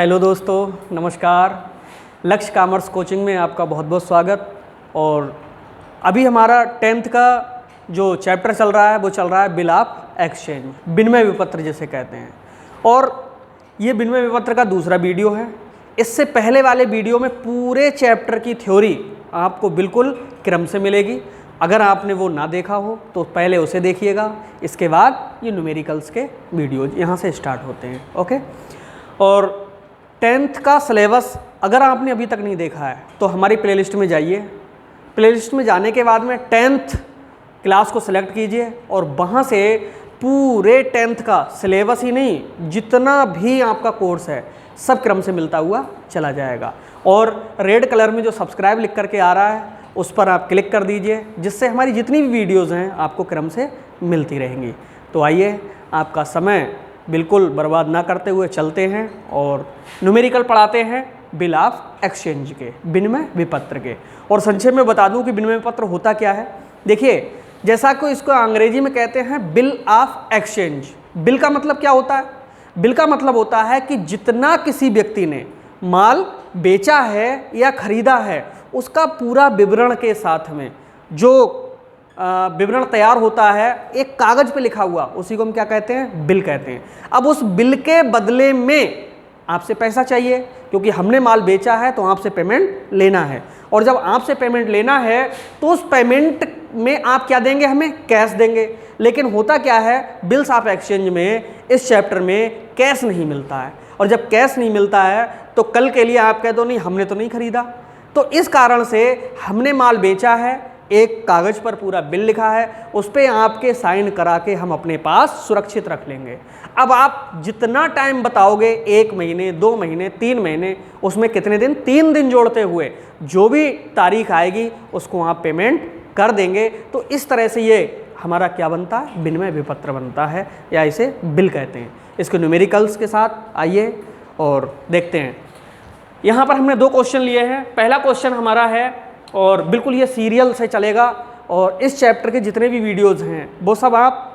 Hello दोस्तों, नमस्कार। लक्ष्य कॉमर्स कोचिंग में आपका बहुत बहुत स्वागत। और अभी हमारा 10th का जो चैप्टर चल रहा है वो चल रहा है बिल ऑफ एक्सचेंज, विनिमय विपत्र जिसे कहते हैं। और ये विनिमय विपत्र का दूसरा वीडियो है। इससे पहले वाले वीडियो में पूरे चैप्टर की थ्योरी आपको बिल्कुल क्रम से मिलेगी। अगर आपने वो ना देखा हो तो पहले उसे देखिएगा, इसके बाद ये न्यूमेरिकल्स के वीडियो यहाँ से स्टार्ट होते हैं। ओके। और 10th का सिलेबस अगर आपने अभी तक नहीं देखा है तो हमारी प्लेलिस्ट में जाइए। प्लेलिस्ट में जाने के बाद में 10th क्लास को सिलेक्ट कीजिए और वहाँ से पूरे 10th का सिलेबस ही नहीं, जितना भी आपका कोर्स है सब क्रम से मिलता हुआ चला जाएगा। और रेड कलर में जो सब्सक्राइब लिख करके आ रहा है उस पर आप क्लिक कर दीजिए, जिससे हमारी जितनी भी वीडियोज़ हैं आपको क्रम से मिलती रहेंगी। तो आइए, आपका समय बिल्कुल बर्बाद ना करते हुए चलते हैं और न्यूमेरिकल पढ़ाते हैं बिल ऑफ एक्सचेंज के, विनिमय विपत्र के। और संक्षेप में बता दूं कि विनिमय विपत्र होता क्या है। देखिए, जैसा कि इसको अंग्रेजी में कहते हैं बिल ऑफ एक्सचेंज। बिल का मतलब क्या होता है? बिल का मतलब होता है कि जितना किसी व्यक्ति ने माल बेचा है या खरीदा है उसका पूरा विवरण के साथ में जो विवरण तैयार होता है एक कागज पे लिखा हुआ, उसी को हम क्या कहते हैं? बिल कहते हैं। अब उस बिल के बदले में आपसे पैसा चाहिए, क्योंकि हमने माल बेचा है तो आपसे पेमेंट लेना है। और जब आपसे पेमेंट लेना है तो उस पेमेंट में आप क्या देंगे? हमें कैश देंगे। लेकिन होता क्या है, बिल्स ऑफ एक्सचेंज में इस चैप्टर में कैश नहीं मिलता है। और जब कैश नहीं मिलता है तो कल के लिए आप कह दो नहीं हमने तो नहीं खरीदा। तो इस कारण से हमने माल बेचा है, एक कागज पर पूरा बिल लिखा है, उस पर आपके साइन करा के हम अपने पास सुरक्षित रख लेंगे। अब आप जितना टाइम बताओगे, 1 महीने, 2 महीने, 3 महीने, उसमें कितने दिन? 3 दिन जोड़ते हुए जो भी तारीख आएगी उसको आप पेमेंट कर देंगे। तो इस तरह से ये हमारा क्या बनता है? विनिमय विपत्र बनता है, या इसे बिल कहते हैं। इसके न्यूमेरिकल्स के साथ आइए और देखते हैं। यहाँ पर हमने 2 क्वेश्चन लिए हैं। पहला क्वेश्चन हमारा है, और बिल्कुल ये सीरियल से चलेगा, और इस चैप्टर के जितने भी वीडियोज़ हैं वो सब आप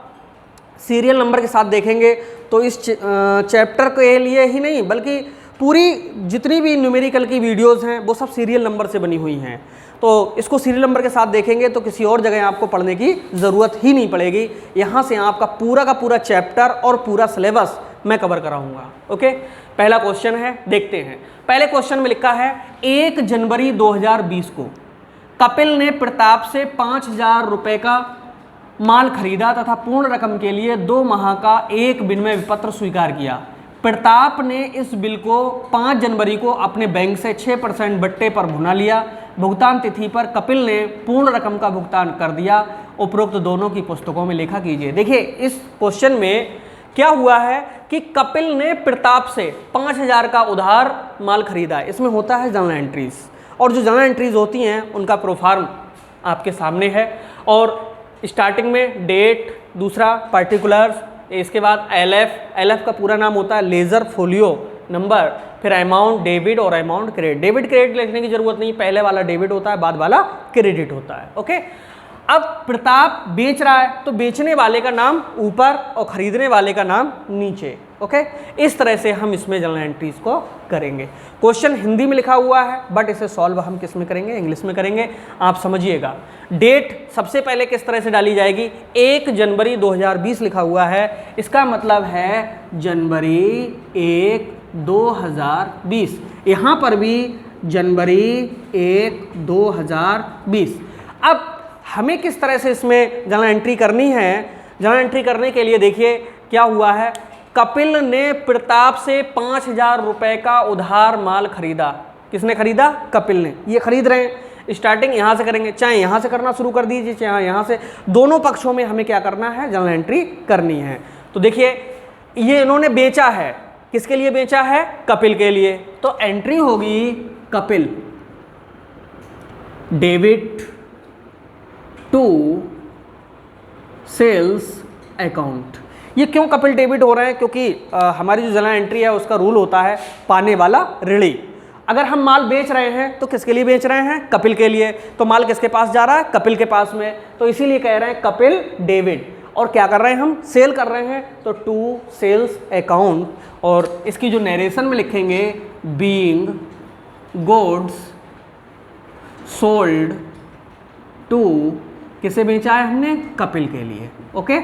सीरियल नंबर के साथ देखेंगे तो इस चैप्टर के लिए ही नहीं बल्कि पूरी जितनी भी न्यूमेरिकल की वीडियोज़ हैं वो सब सीरियल नंबर से बनी हुई हैं। तो इसको सीरियल नंबर के साथ देखेंगे तो किसी और जगह आपको पढ़ने की ज़रूरत ही नहीं पड़ेगी। यहाँ से आपका पूरा का पूरा चैप्टर और पूरा सिलेबस मैं कवर कराऊंगा। ओके। पहला क्वेश्चन है, देखते हैं। पहले क्वेश्चन में लिखा है 1 जनवरी 2020 को कपिल ने प्रताप से 5,000 रुपये का माल खरीदा तथा पूर्ण रकम के लिए 2 माह का एक विनिमय विपत्र स्वीकार किया। प्रताप ने इस बिल को 5 जनवरी को अपने बैंक से 6% बट्टे पर भुना लिया। भुगतान तिथि पर कपिल ने पूर्ण रकम का भुगतान कर दिया। उपरोक्त दोनों की पुस्तकों में लेखा कीजिए। देखिए, इस क्वेश्चन में क्या हुआ है कि कपिल ने प्रताप से 5,000 का उधार माल खरीदा। इसमें होता है जर्नल एंट्रीज, और जो जर्नल एंट्रीज होती हैं उनका प्रोफार्म आपके सामने है। और स्टार्टिंग में डेट, दूसरा पार्टिकुलर्स, इसके बाद एलएफ का पूरा नाम होता है लेजर फोलियो नंबर, फिर अमाउंट डेबिट और अमाउंट क्रेडिट। डेबिट क्रेडिट लिखने की जरूरत नहीं, पहले वाला डेबिट होता है, बाद वाला क्रेडिट होता है। ओके। अब प्रताप बेच रहा है तो बेचने वाले का नाम ऊपर और खरीदने वाले का नाम नीचे। ओके। इस तरह से हम इसमें जर्नल एंट्रीज को करेंगे। क्वेश्चन हिंदी में लिखा हुआ है बट इसे सॉल्व हम किस में करेंगे? इंग्लिश में करेंगे। आप समझिएगा। डेट सबसे पहले किस तरह से डाली जाएगी? 1 जनवरी 2020 लिखा हुआ है, इसका मतलब है जनवरी 1 2020। यहाँ पर भी जनवरी 1 2020। अब हमें किस तरह से इसमें जर्नल एंट्री करनी है? जर्नल एंट्री करने के लिए देखिए क्या हुआ है। कपिल ने प्रताप से 5,000 रुपये का उधार माल खरीदा। किसने खरीदा? कपिल ने। ये खरीद रहे हैं। स्टार्टिंग यहाँ से करेंगे, चाहे यहाँ से करना शुरू कर दीजिए, चाहे यहाँ से। दोनों पक्षों में हमें क्या करना है? जर्नल एंट्री करनी है। तो देखिए, ये इन्होंने बेचा है। किसके लिए बेचा है? कपिल के लिए। तो एंट्री होगी Kapil debit to sales account. ये क्यों कपिल डेबिट हो रहे हैं? क्योंकि हमारी जो जर्नल एंट्री है उसका रूल होता है पाने वाला ऋणी। अगर हम माल बेच रहे हैं तो किसके लिए बेच रहे हैं? कपिल के लिए। तो माल किसके पास जा रहा है? कपिल के पास में। तो इसीलिए कह रहे हैं कपिल डेबिट। और क्या कर रहे हैं हम, सेल कर रहे हैं, तो टू सेल्स अकाउंट, और इसकी जो नरेशन में लिखेंगे बीइंग गुड्स सोल्ड टू, किसे बेचा है हमने, कपिल के लिए। ओके,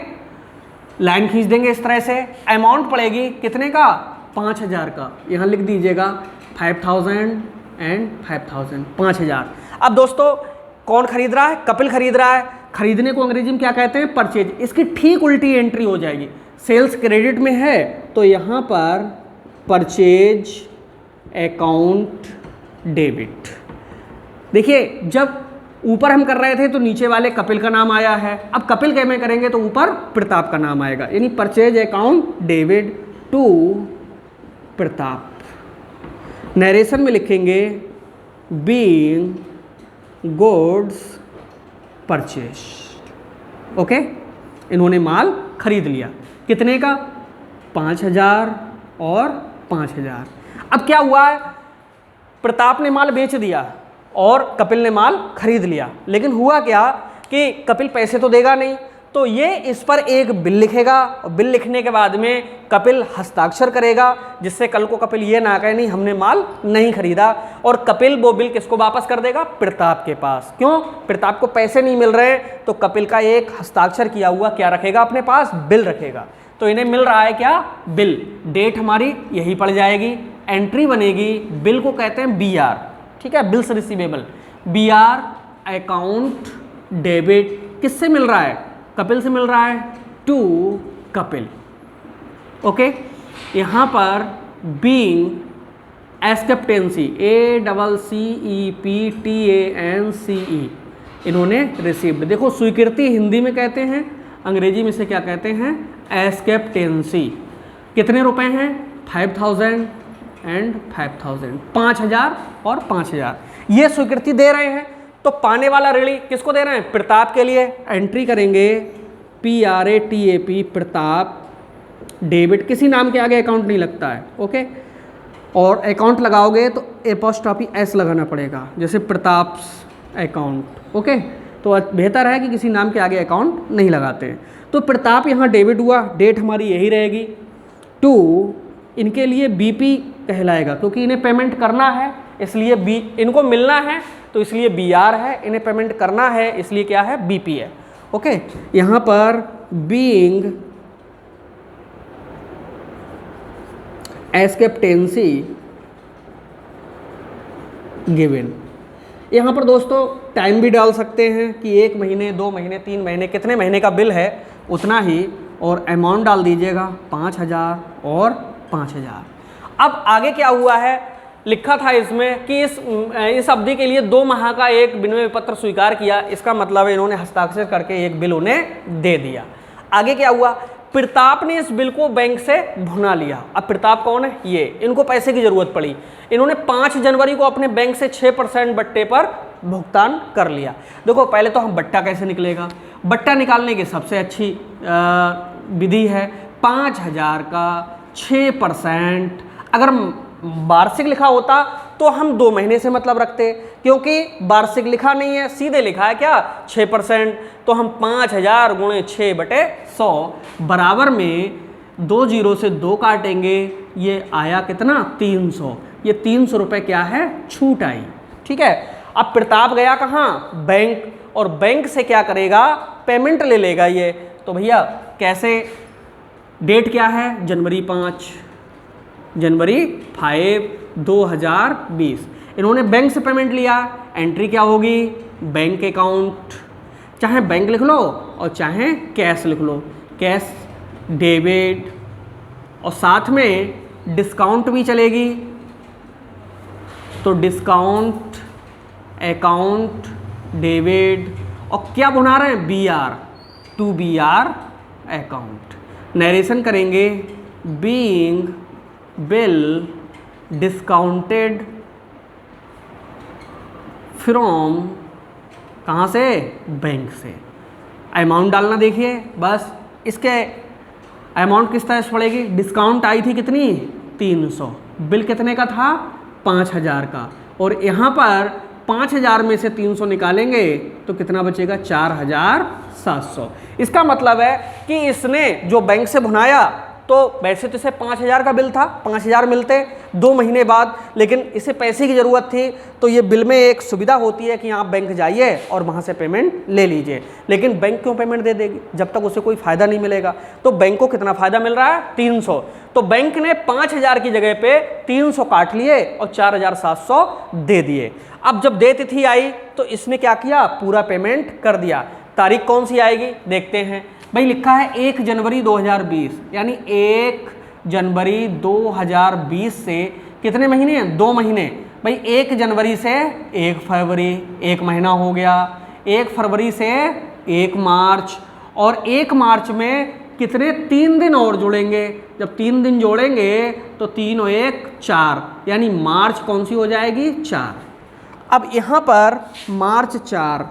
लाइन खींच देंगे इस तरह से। अमाउंट पड़ेगी कितने का, 5000 का, यहाँ लिख दीजिएगा 5000 एंड 5000, 5000। अब दोस्तों कौन खरीद रहा है, कपिल खरीद रहा है। खरीदने को अंग्रेजी में क्या कहते हैं, परचेज। इसकी ठीक उल्टी एंट्री हो जाएगी। सेल्स क्रेडिट में है तो यहाँ पर परचेज अकाउंट डेबिट। देखिए जब ऊपर हम कर रहे थे तो नीचे वाले कपिल का नाम आया है, अब कपिल के में करेंगे तो ऊपर प्रताप का नाम आएगा, यानी purchase account debit to Pratap. Narration में लिखेंगे बीइंग गुड्स परचेज। ओके, इन्होंने माल खरीद लिया, कितने का, 5000 और 5000। अब क्या हुआ है, प्रताप ने माल बेच दिया और कपिल ने माल खरीद लिया, लेकिन हुआ क्या कि कपिल पैसे तो देगा नहीं, तो ये इस पर एक बिल लिखेगा, और बिल लिखने के बाद में कपिल हस्ताक्षर करेगा, जिससे कल को कपिल ये ना कहे नहीं हमने माल नहीं खरीदा, और कपिल वो बिल किसको वापस कर देगा, प्रताप के पास। क्यों, प्रताप को पैसे नहीं मिल रहे, तो कपिल का एक हस्ताक्षर किया हुआ क्या रखेगा अपने पास, बिल रखेगा। तो इन्हें मिल रहा है क्या, बिल। डेट हमारी यही पड़ जाएगी, एंट्री बनेगी, बिल को कहते हैं BR, ठीक है, bills receivable. BR account debit किससे मिल रहा है, कपिल से मिल रहा है, टू कपिल। ओके, यहाँ पर बीइंग एक्सेप्टेंसी, ACCEPTANCE, इन्होंने रिसीव्ड। देखो स्वीकृति हिंदी में कहते हैं, अंग्रेजी में इसे क्या कहते हैं, एक्सेप्टेंसी। कितने रुपए हैं, 5000 एंड 5000, 5000 और 5000, ये स्वीकृति दे रहे हैं। तो पाने वाला ऋणी किसको दे रहे हैं, प्रताप के लिए। एंट्री करेंगे PRATAP प्रताप, डेबिट, किसी नाम के आगे अकाउंट नहीं लगता है। ओके, और अकाउंट लगाओगे तो एपोस्ट्रॉफी S लगाना पड़ेगा, जैसे प्रताप अकाउंट। ओके, तो बेहतर है कि किसी नाम के आगे अकाउंट नहीं लगाते हैं। तो प्रताप यहाँ डेबिट हुआ, डेट हमारी यही रहेगी। टू, इनके लिए BP कहलाएगा, क्योंकि इन्हें पेमेंट करना है इसलिए इनको मिलना है तो इसलिए BR है, इन्हें पेमेंट करना है इसलिए क्या है, BP है। ओके, यहाँ पर बीइंग एक्सेप्टेंसी गिवन। यहाँ पर दोस्तों टाइम भी डाल सकते हैं कि 1 महीने, 2 महीने, 3 महीने, कितने महीने का बिल है उतना ही, और अमाउंट डाल दीजिएगा 5000 और 5000। अब आगे क्या हुआ है, लिखा था इसमें कि इस अवधि के लिए 2 माह का एक विनिमय पत्र स्वीकार किया, इसका मतलब है इन्होंने हस्ताक्षर करके एक बिल उन्हें दे दिया। आगे क्या हुआ, प्रताप ने इस बिल को बैंक से भुना लिया। अब प्रताप कौन है, ये, इनको पैसे की जरूरत पड़ी, इन्होंने 5 जनवरी को अपने बैंक से 6% बट्टे पर भुगतान कर लिया। देखो पहले तो हम बट्टा कैसे निकलेगा, बट्टा निकालने की सबसे अच्छी विधि है 5000 का 6%। अगर वार्षिक लिखा होता तो हम 2 महीने से मतलब रखते, क्योंकि वार्षिक लिखा नहीं है, सीधे लिखा है क्या 6%, तो हम 5000 × 6/100 बराबर में 2 जीरो से 2 काटेंगे, ये आया कितना 300। ये 300 रुपये क्या है, छूट आई। ठीक है, अब प्रताप गया कहाँ, बैंक, और बैंक से क्या करेगा, पेमेंट ले लेगा ये। तो भैया कैसे, डेट क्या है जनवरी 5 2020, इन्होंने बैंक से पेमेंट लिया, एंट्री क्या होगी, बैंक अकाउंट, चाहे बैंक लिख लो और चाहे कैश लिख लो, कैश डेबिट, और साथ में डिस्काउंट भी चलेगी, तो डिस्काउंट अकाउंट डेबिट, और क्या बना रहे हैं BR, to BR account. Narration करेंगे बीइंग बिल डिस्काउंटेड फ्रॉम, कहाँ से, बैंक से। अमाउंट डालना देखिए बस, इसके अमाउंट किस तरह से पड़ेगी, डिस्काउंट आई थी कितनी 300, बिल कितने का था 5000 का, और यहाँ पर 5000 में से 300 निकालेंगे तो कितना बचेगा 4000 700। इसका मतलब है कि इसने जो बैंक से भुनाया, तो वैसे तो इसे 5,000 का बिल था, 5,000 मिलते 2 महीने बाद, लेकिन इसे पैसे की ज़रूरत थी, तो ये बिल में एक सुविधा होती है कि आप बैंक जाइए और वहाँ से पेमेंट ले लीजिए। लेकिन बैंक क्यों पेमेंट दे देगी जब तक उसे कोई फ़ायदा नहीं मिलेगा? तो बैंक को कितना फ़ायदा मिल रहा है? 300। तो बैंक ने 5,000 की जगह पे 300 काट लिए और 4,700 दे दिए। अब जब दे तिथि आई तो इसने क्या किया? पूरा पेमेंट कर दिया। तारीख कौन सी आएगी देखते हैं। भाई लिखा है 1 जनवरी 2020, यानी 1 जनवरी 2020 से कितने महीने हैं? 2 महीने। भाई 1 जनवरी से 1 फरवरी, 1 महीना हो गया। 1 फरवरी से 1 मार्च, और 1 मार्च में कितने? 3 दिन और जोड़ेंगे। जब 3 दिन जोड़ेंगे तो 3 और 1 4, यानी मार्च कौन सी हो जाएगी? 4। अब यहाँ पर मार्च 4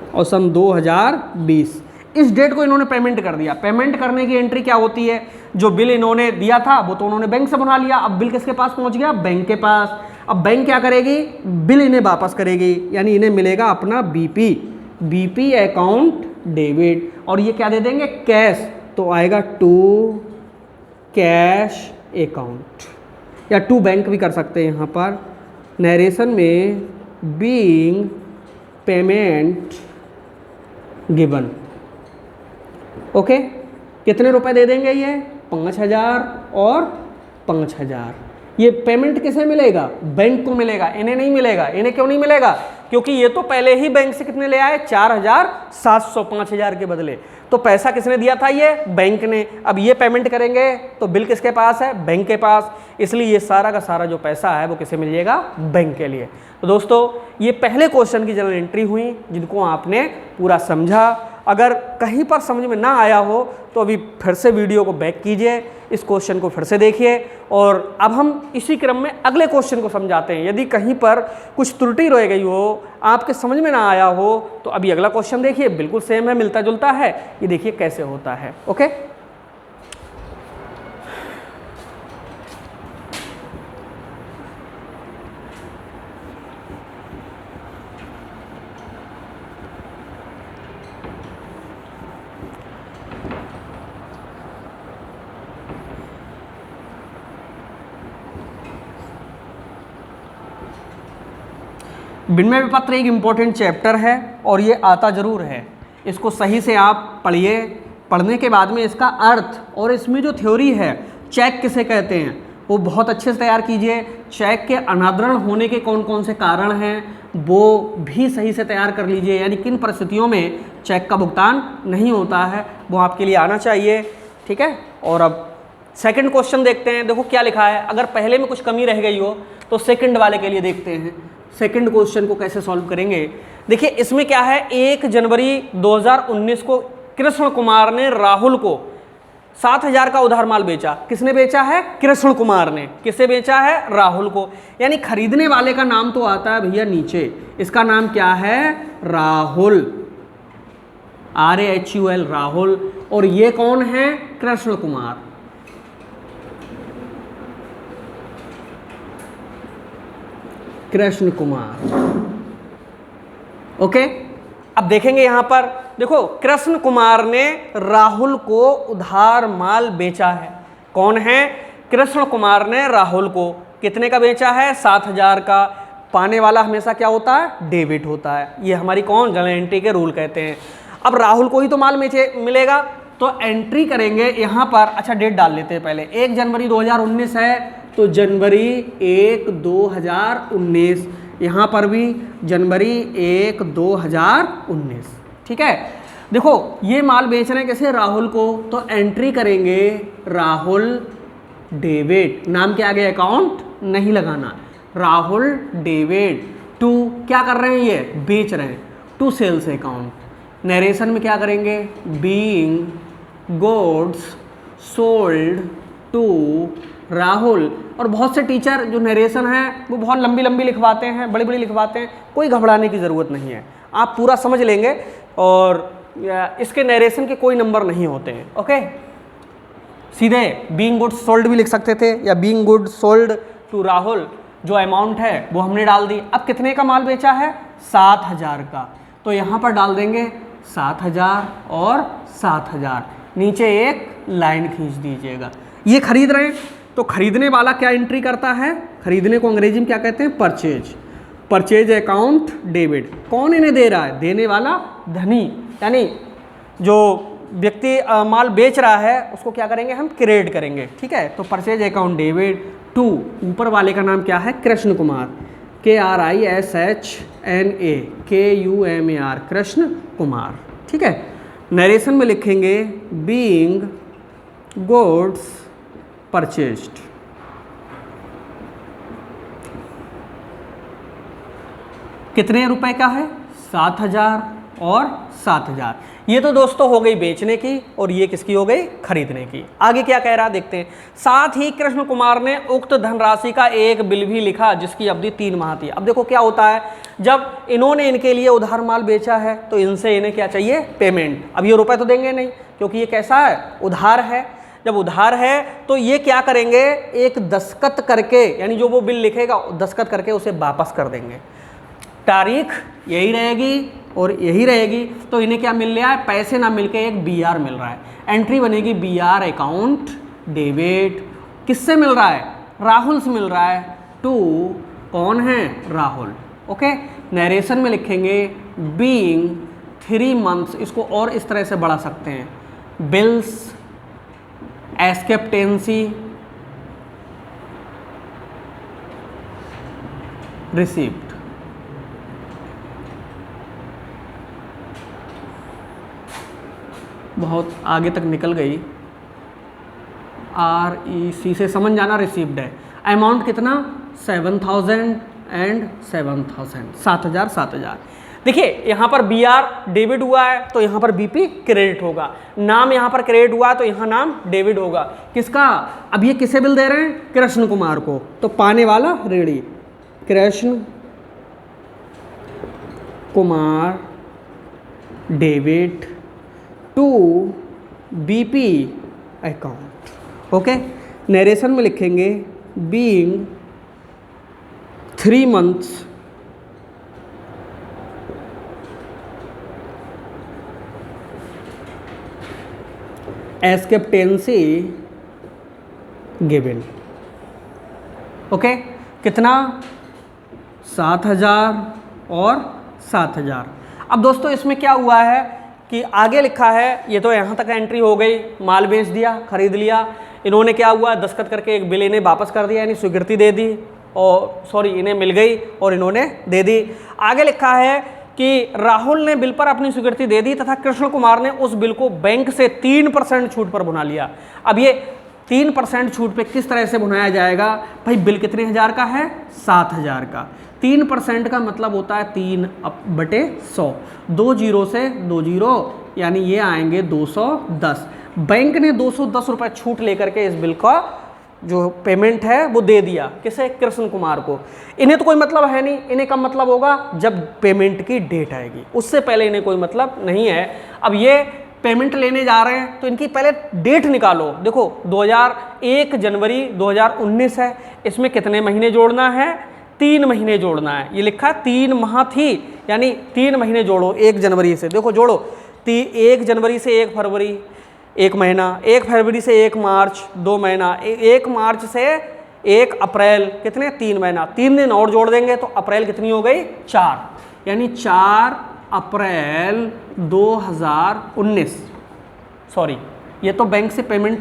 और सन 2020, इस डेट को इन्होंने पेमेंट कर दिया। पेमेंट करने की एंट्री क्या होती है? जो बिल इन्होंने दिया था वो तो उन्होंने बैंक से बना लिया, अब बिल किसके पास पहुंच गया? बैंक के पास। अब बैंक क्या करेगी? बिल इन्हें वापस करेगी, यानी इन्हें मिलेगा अपना बीपी अकाउंट डेबिट, और ये क्या दे देंगे? कैश। तो आएगा टू कैश अकाउंट, या टू बैंक भी कर सकते हैं यहाँ पर। नरेशन में बीइंग पेमेंट गिवन। ओके, कितने रुपए दे देंगे? ये 5,000 और 5,000। ये पेमेंट किसे मिलेगा? बैंक को मिलेगा, इन्हें नहीं मिलेगा। इन्हें क्यों नहीं मिलेगा? क्योंकि ये तो पहले ही बैंक से कितने ले आए? 4,700, 5,000 के बदले। तो पैसा किसने दिया था? ये बैंक ने। अब ये पेमेंट करेंगे तो बिल किसके पास है? बैंक के पास। इसलिए ये सारा का सारा जो पैसा है वो किसे मिल जाएगा? बैंक के लिए। तो दोस्तों ये पहले क्वेश्चन की जनरल एंट्री हुई जिनको आपने पूरा समझा। अगर कहीं पर समझ में ना आया हो तो अभी फिर से वीडियो को बैक कीजिए, इस क्वेश्चन को फिर से देखिए, और अब हम इसी क्रम में अगले क्वेश्चन को समझाते हैं। यदि कहीं पर कुछ त्रुटि रह गई हो, आपके समझ में ना आया हो, तो अभी अगला क्वेश्चन देखिए, बिल्कुल सेम है, मिलता जुलता है। ये देखिए कैसे होता है। ओके, विनिमय विपत्र एक इम्पोर्टेंट चैप्टर है और ये आता ज़रूर है। इसको सही से आप पढ़िए। पढ़ने के बाद में इसका अर्थ और इसमें जो थ्योरी है, चेक किसे कहते हैं, वो बहुत अच्छे से तैयार कीजिए। चेक के अनादरण होने के कौन कौन से कारण हैं वो भी सही से तैयार कर लीजिए, यानी किन परिस्थितियों में चेक का भुगतान नहीं होता है वो आपके लिए आना चाहिए। ठीक है, और अब सेकंड क्वेश्चन देखते हैं। देखो क्या लिखा है, अगर पहले में कुछ कमी रह गई हो तो सेकंड वाले के लिए देखते हैं सेकंड क्वेश्चन को कैसे सॉल्व करेंगे। देखिए इसमें क्या है, 1 जनवरी 2019 को कृष्ण कुमार ने राहुल को 7,000 का उधार माल बेचा। किसने बेचा है? कृष्ण कुमार ने। किसे बेचा है? राहुल को। यानी खरीदने वाले का नाम तो आता है भैया नीचे, इसका नाम क्या है? राहुल, RAHUL, राहुल। और ये कौन है? कृष्ण कुमार। कृष्ण कुमार। ओके, अब देखेंगे यहां पर, देखो कृष्ण कुमार ने राहुल को उधार माल बेचा है। कौन है? कृष्ण कुमार ने राहुल को कितने का बेचा है? 7,000 का। पाने वाला हमेशा क्या होता है? डेबिट होता है। ये हमारी कौन? जनरल एंट्री के रूल कहते हैं। अब राहुल को ही तो माल मिलेगा, तो एंट्री करेंगे यहां पर। अच्छा डेट डाल लेते हैं पहले, 1 जनवरी 2019 है तो जनवरी 1 2019, यहाँ पर भी जनवरी 1 2019। ठीक है, देखो ये माल बेच रहे हैं कैसे? राहुल को, तो एंट्री करेंगे राहुल डेबिट। नाम के आगे अकाउंट नहीं लगाना, राहुल डेबिट टू, क्या कर रहे हैं? ये बेच रहे हैं, टू सेल्स अकाउंट। नरेशन में क्या करेंगे? Being goods sold to Rahul. और बहुत से टीचर जो नरेशन है वो बहुत लंबी लंबी लिखवाते हैं, बड़ी बड़ी लिखवाते हैं। कोई घबराने की ज़रूरत नहीं है, आप पूरा समझ लेंगे और इसके नरेशन के कोई नंबर नहीं होते हैं। ओके, सीधे बीइंग गुड्स सोल्ड भी लिख सकते थे, या being goods sold to Rahul, जो अमाउंट है वो हमने डाल दी। अब कितने का माल बेचा है? 7,000 का। तो यहाँ पर डाल देंगे 7,000 और 7,000, नीचे एक लाइन खींच दीजिएगा। ये खरीद रहे हैं तो खरीदने वाला क्या एंट्री करता है, खरीदने को अंग्रेजी में क्या कहते हैं, परचेज। Purchase account debit. कौन इन्हें दे रहा है, देने वाला धनी, यानी जो व्यक्ति माल बेच रहा है उसको क्या करेंगे हम, क्रेडिट करेंगे, ठीक है। तो परचेज अकाउंट डेबिट टू, ऊपर वाले का नाम क्या है, कृष्ण कुमार, KRISHNA कृष्ण कुमार, ठीक है। नरेशन में लिखेंगे बीइंग गुड्स परचेज्ड। कितने रुपए का है, 7,000 और 7,000। ये तो दोस्तों हो गई बेचने की और ये किसकी हो गई, खरीदने की। आगे क्या कह रहा है देखते हैं। साथ ही कृष्ण कुमार ने उक्त धनराशि का एक बिल भी लिखा जिसकी अवधि 3 माह थी। अब देखो क्या होता है, जब इन्होंने इनके लिए उधार माल बेचा है तो इनसे इन्हें क्या चाहिए, पेमेंट। अब ये रुपए तो देंगे नहीं क्योंकि ये कैसा है, उधार है। जब उधार है तो ये क्या करेंगे, एक दस्तखत करके, यानी जो वो बिल लिखेगा दस्तखत करके उसे वापस कर देंगे। तारीख यही रहेगी और यही रहेगी, तो इन्हें क्या मिल रहा है, पैसे ना मिलके एक BR मिल रहा है। एंट्री बनेगी BR अकाउंट डेबिट। किससे मिल रहा है, राहुल से मिल रहा है, टू, कौन है, राहुल, ओके। नरेशन में लिखेंगे बीइंग 3 मंथ्स, इसको और इस तरह से बढ़ा सकते हैं, बिल्स एक्सेप्टेंसी रिसीप्ट। बहुत आगे तक निकल गई, REC से समझ जाना, रिसीव्ड है। अमाउंट कितना, 7,000 एंड 7,000, 7,000 7,000। देखिए यहाँ पर BR डेबिट हुआ है तो यहाँ पर BP क्रेडिट होगा। नाम यहाँ पर क्रेडिट हुआ है तो यहाँ नाम डेबिट होगा। किसका, अब ये किसे बिल दे रहे हैं, कृष्ण कुमार को, तो पाने वाला ऋणी, Krishan Kumar debit to BP account, okay. Narration में लिखेंगे being 3 months acceptancy given, okay. कितना, 7,000 और 7,000। अब दोस्तों इसमें क्या हुआ है कि आगे लिखा है, ये तो यहाँ तक एंट्री हो गई, माल बेच दिया, खरीद लिया। इन्होंने क्या हुआ, दस्तखत करके एक बिल इन्हें वापस कर दिया, यानी स्वीकृति दे दी, और सॉरी इन्हें मिल गई और इन्होंने दे दी। आगे लिखा है कि राहुल ने बिल पर अपनी स्वीकृति दे दी तथा कृष्ण कुमार ने उस बिल को बैंक से 3% छूट पर भुना लिया। अब ये 3% छूट पे किस तरह से भुनाया जाएगा, भाई बिल कितने हज़ार का है, 7,000 का। 3% का मतलब होता है 3/100, 2 जीरो से 2 जीरो, यानी ये आएंगे 210। बैंक ने 210 रुपये छूट लेकर के इस बिल का जो पेमेंट है वो दे दिया, किसे, कृष्ण कुमार को। इन्हें तो कोई मतलब है नहीं, इन्हें कब मतलब होगा, जब पेमेंट की डेट आएगी, उससे पहले इन्हें कोई मतलब नहीं है। अब ये पेमेंट लेने जा रहे हैं तो इनकी पहले डेट निकालो। देखो 1 जनवरी 2019 है, इसमें कितने महीने जोड़ना है, 3 महीने जोड़ना है। ये लिखा 3 माह थी, यानी 3 महीने जोड़ो 1 जनवरी से, देखो जोड़ो 1 जनवरी से 1 फरवरी 1 महीना, 1 फरवरी से 1 मार्च 2 महीना, 1 मार्च से 1 अप्रैल कितने, 3 महीना, 3 दिन और जोड़ देंगे तो अप्रैल कितनी हो गई, 4, यानी 4 अप्रैल 2019। सॉरी ये तो बैंक से पेमेंट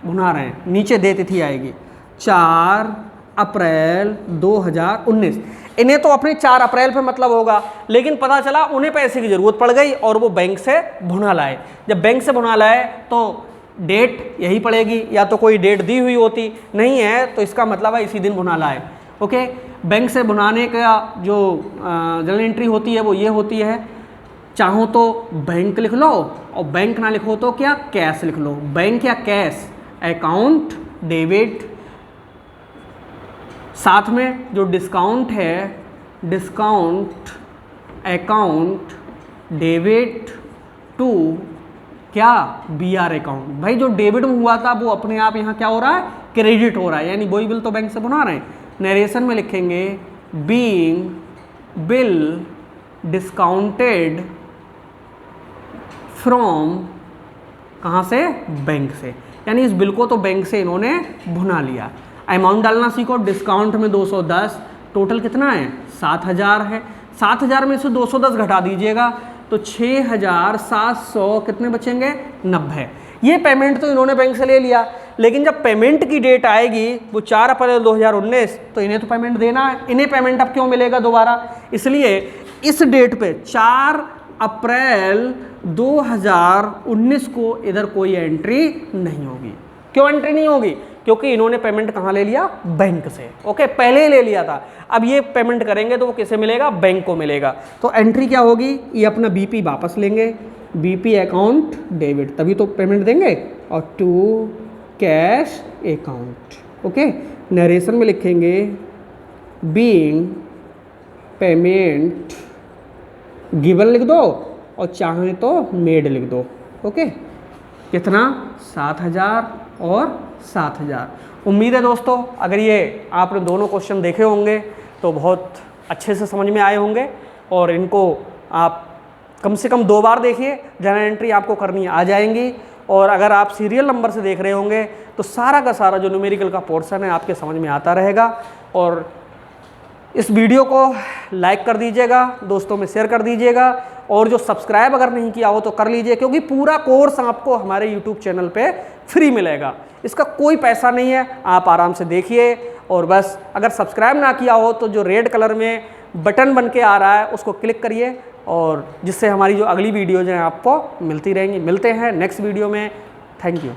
भुना रहे हैं, नीचे दे तिथि आएगी 4 अप्रैल 2019। इन्हें तो अपने 4 अप्रैल पे मतलब होगा, लेकिन पता चला उन्हें पैसे की ज़रूरत पड़ गई और वो बैंक से भुना लाए। जब बैंक से भुना लाए तो डेट यही पड़ेगी, या तो कोई डेट दी हुई होती, नहीं है तो इसका मतलब है इसी दिन भुना लाए, ओके। बैंक से भुनाने का जो जर्नल एंट्री होती है वो ये होती है, चाहो तो बैंक लिख लो और बैंक ना लिखो तो क्या, कैश लिख लो, बैंक या कैश अकाउंट डेबिट। साथ में जो डिस्काउंट है, डिस्काउंट अकाउंट डेबिट टू क्या, BR अकाउंट। भाई जो डेबिट में हुआ था वो अपने आप यहाँ क्या हो रहा है, क्रेडिट हो रहा है, यानी वही बिल तो बैंक से बना रहे हैं। नरेशन में लिखेंगे बीइंग बिल डिस्काउंटेड फ्रॉम कहाँ से, बैंक से, यानी इस बिल को तो बैंक से इन्होंने भुना लिया। अमाउंट डालना सीखो, डिस्काउंट में 210, टोटल कितना है 7000 है, 7000 में से 210 घटा दीजिएगा तो 6700 कितने बचेंगे 90। ये पेमेंट तो इन्होंने बैंक से ले लिया, लेकिन जब पेमेंट की डेट आएगी वो 4 अप्रैल 2019 तो इन्हें तो पेमेंट देना है, इन्हें पेमेंट अब क्यों मिलेगा दोबारा, इसलिए इस डेट पे 4 अप्रैल 2019 को इधर कोई एंट्री नहीं होगी। क्यों एंट्री नहीं होगी, क्योंकि इन्होंने पेमेंट कहाँ ले लिया, बैंक से। ओके, पहले ही ले लिया था, अब ये पेमेंट करेंगे तो वो किसे मिलेगा, बैंक को मिलेगा। तो एंट्री क्या होगी, ये अपना बीपी वापस लेंगे, बीपी अकाउंट डेबिट, तभी तो पेमेंट देंगे, और to cash account. Okay, narration में लिखेंगे बीइंग पेमेंट गिवन लिख दो और चाहें तो मेड लिख दो। ओके, कितना 7000 और 7000। उम्मीद है दोस्तों अगर ये आपने दोनों क्वेश्चन देखे होंगे तो बहुत अच्छे से समझ में आए होंगे, और इनको आप कम से कम 2 बार देखिए, जर्नल एंट्री आपको करनी आ जाएंगी। और अगर आप सीरियल नंबर से देख रहे होंगे तो सारा का सारा जो न्यूमेरिकल का पोर्शन है आपके समझ में आता रहेगा। और इस वीडियो को लाइक कर दीजिएगा, दोस्तों में शेयर कर दीजिएगा, और जो सब्सक्राइब अगर नहीं किया हो तो कर लीजिए, क्योंकि पूरा कोर्स आपको हमारे यूट्यूब चैनल पे फ्री मिलेगा, इसका कोई पैसा नहीं है, आप आराम से देखिए। और बस अगर सब्सक्राइब ना किया हो तो जो रेड कलर में बटन बन के आ रहा है उसको क्लिक करिए, और जिससे हमारी जो अगली वीडियोज हैं आपको मिलती रहेंगी। मिलते हैं नेक्स्ट वीडियो में, थैंक यू।